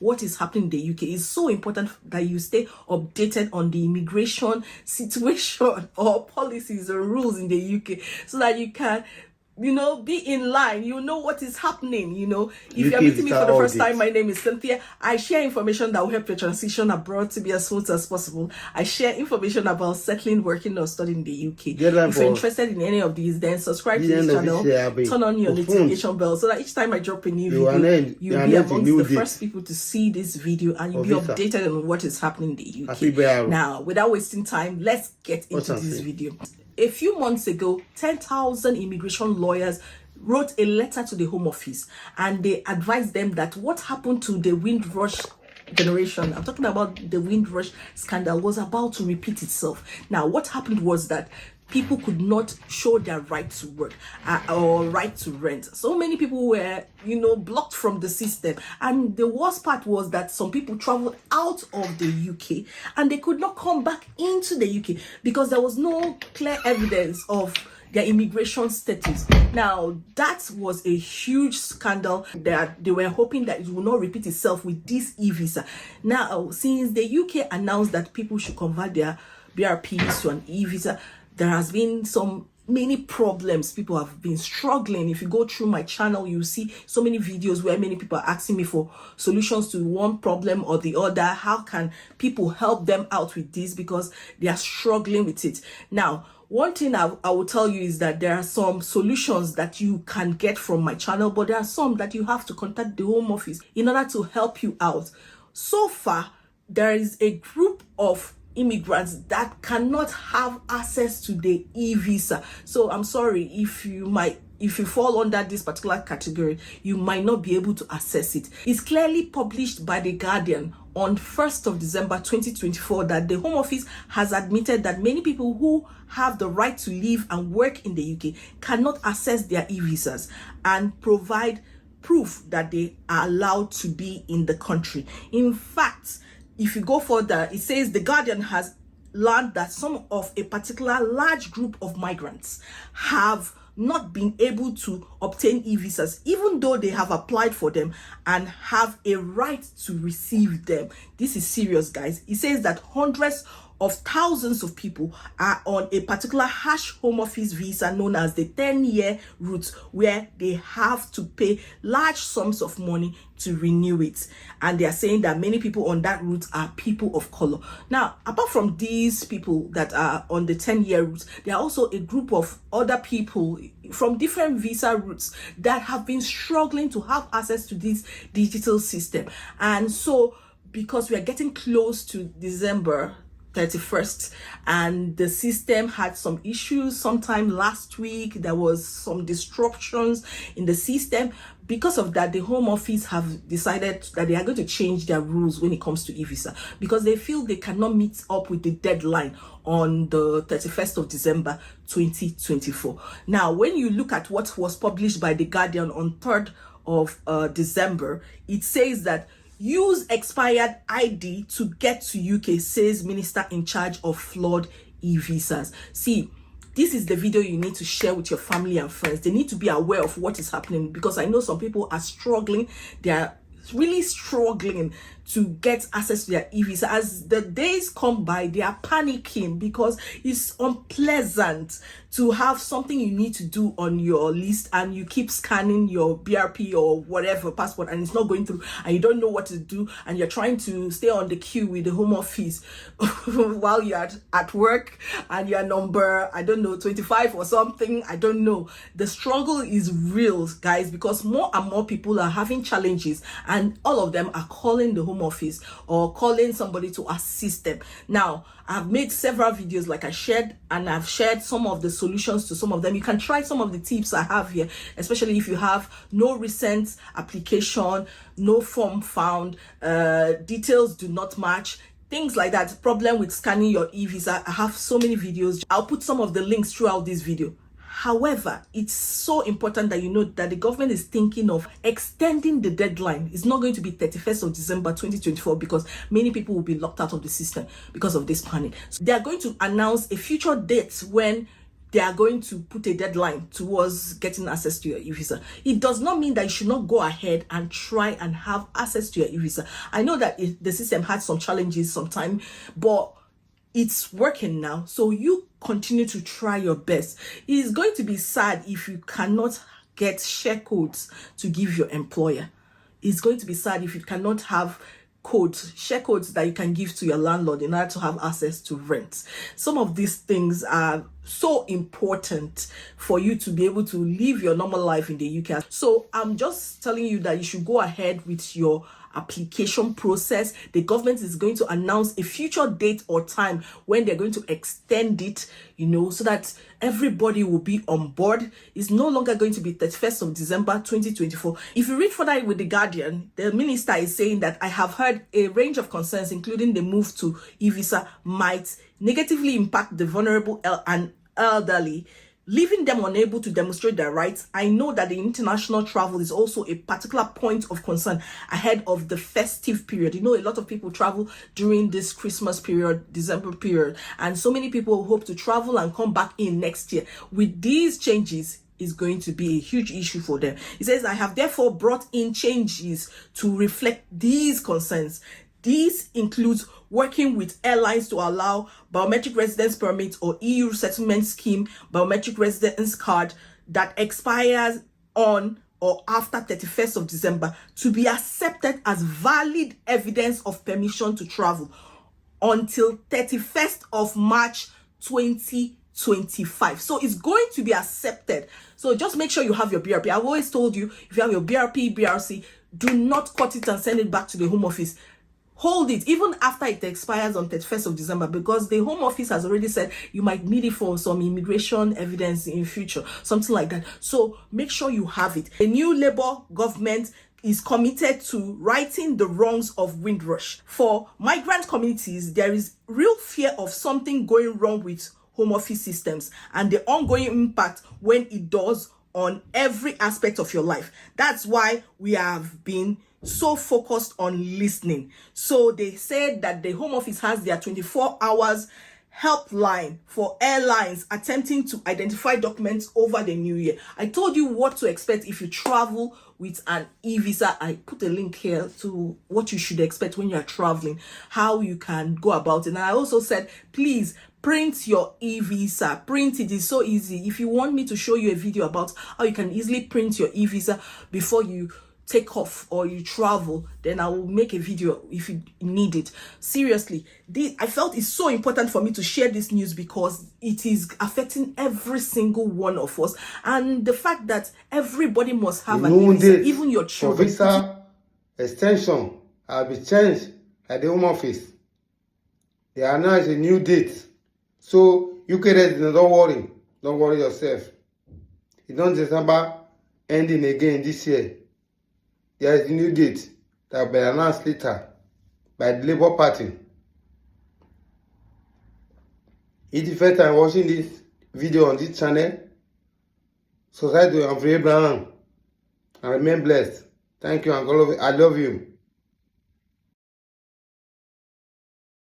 what is happening in the UK. It's so important that you stay updated on the immigration situation or policies or rules in the UK so that you can, be in line. What is happening. If you're meeting me for the first time, my name is Cynthia. I share information that will help your transition abroad to be as smooth as possible. I share information about settling, working, or studying in the UK. If you're interested in any of these, then subscribe to this channel, turn on your notification bell so that each time I drop a new video, you'll be amongst the first people to see this video and you'll be updated on what is happening in the UK. Now, without wasting time, let's get into this video. A few months ago, 10,000 immigration lawyers wrote a letter to the Home Office and they advised them that what happened to the Windrush generation, I'm talking about the Windrush scandal, was about to repeat itself. Now, what happened was that people could not show their right to work or right to rent. So many people were, blocked from the system. And the worst part was that some people traveled out of the UK and they could not come back into the UK because there was no clear evidence of their immigration status. Now, that was a huge scandal that they were hoping that it will not repeat itself with this e-visa. Now, since the UK announced that people should convert their BRPs to an e-visa, there has been many problems. People have been struggling. If you go through my channel, you see so many videos where many people are asking me for solutions to one problem or the other. How can people help them out with this because they are struggling with it? Now, one thing I will tell you is that there are some solutions that you can get from my channel, but there are some that you have to contact the Home Office in order to help you out. So far, there is a group of immigrants that cannot have access to the e-visa. So I'm sorry, if you fall under this particular category, you might not be able to access it. It's clearly published by The Guardian on 1st of December 2024 that the Home Office has admitted that many people who have the right to live and work in the UK cannot access their e-visas and provide proof that they are allowed to be in the country. In fact, if you go further, it says The Guardian has learned that some of a particular large group of migrants have not been able to obtain e-visas, even though they have applied for them and have a right to receive them. This is serious, guys. It says that hundreds of thousands of people are on a particular harsh Home Office visa known as the 10-year route, where they have to pay large sums of money to renew it. And they are saying that many people on that route are people of color. Now, apart from these people that are on the 10-year route, there are also a group of other people from different visa routes that have been struggling to have access to this digital system. And so, because we are getting close to December 31st and the system had some issues sometime last week, there was some disruptions in the system. Because of that, the Home Office have decided that they are going to change their rules when it comes to e-visa because they feel they cannot meet up with the deadline on the 31st of December 2024. Now, when you look at what was published by The Guardian on 3rd of December, it says that use expired ID to get to UK, says Minister in charge of flawed e-visas. See, this is the video you need to share with your family and friends. They need to be aware of what is happening because I know some people are struggling. They are really struggling to get access to their e-visa. As the days come by, they are panicking because it's unpleasant to have something you need to do on your list and you keep scanning your BRP or whatever passport and it's not going through and you don't know what to do and you're trying to stay on the queue with the Home Office while you're at work and you're number, 25 or something. I don't know. The struggle is real, guys, because more and more people are having challenges and all of them are calling the Home Office or calling somebody to assist them. Now, I've made several videos like I shared, and I've shared some of the solutions to some of them. You can try some of the tips I have here, especially if you have no recent application, no form found, details do not match, things like that, problem with scanning your e-visa. I have so many videos. I'll put some of the links throughout this video. However, it's so important that you know that the government is thinking of extending the deadline. It's not going to be 31st of December 2024 because many people will be locked out of the system because of this panic. So they are going to announce a future date when they are going to put a deadline towards getting access to your e-visa. It does not mean that you should not go ahead and try and have access to your e-visa. I know that the system had some challenges sometime, but it's working now. So you continue to try your best. It is going to be sad if you cannot get share codes to give your employer. It's going to be sad if you cannot have share codes that you can give to your landlord in order to have access to rent. Some of these things are so important for you to be able to live your normal life in the UK. So I'm just telling you that you should go ahead with your application process. The government is going to announce a future date or time when they're going to extend it, so that everybody will be on board. It's no longer going to be 31st of December 2024. If you read further with The Guardian, the minister is saying that I have heard a range of concerns, including the move to e-visa might negatively impact the vulnerable and elderly, leaving them unable to demonstrate their rights. I know that the international travel is also a particular point of concern ahead of the festive period. A lot of people travel during this Christmas period, December period, and so many people hope to travel and come back in next year. With these changes, is going to be a huge issue for them. It says, I have therefore brought in changes to reflect these concerns. This includes working with airlines to allow biometric residence permit or EU settlement scheme biometric residence card that expires on or after 31st of December to be accepted as valid evidence of permission to travel until 31st of March 2025. So it's going to be accepted. So just make sure you have your BRP. I've always told you, if you have your BRP, BRC, do not cut it and send it back to the Home Office. Hold it even after it expires on 31st of December, because the Home Office has already said you might need it for some immigration evidence in future, something like that. So make sure you have it. The new Labour government is committed to righting the wrongs of Windrush. For migrant communities, there is real fear of something going wrong with Home Office systems and the ongoing impact when it does on every aspect of your life. That's why we have been so focused on listening. So they said that the Home Office has their 24 hours helpline for airlines attempting to identify documents over the new year. I told you what to expect if you travel with an e-visa. I put a link here to what you should expect when you are traveling, how you can go about it. And I also said, please print your e-visa. Print it is so easy. If you want me to show you a video about how you can easily print your e-visa before you take off or you travel, then I will make a video if you need it. Seriously, I felt it's so important for me to share this news because it is affecting every single one of us, and the fact that everybody must have an visa, even your children. Visa extension will be changed at the Home Office. They announced a new date, so UK residents, don't worry yourself. It's not December ending again this year. There is a new date that will be announced later by the Labour Party. It's the first time watching this video on this channel. Subscribe to Abraham and remain blessed. Thank you and I love you.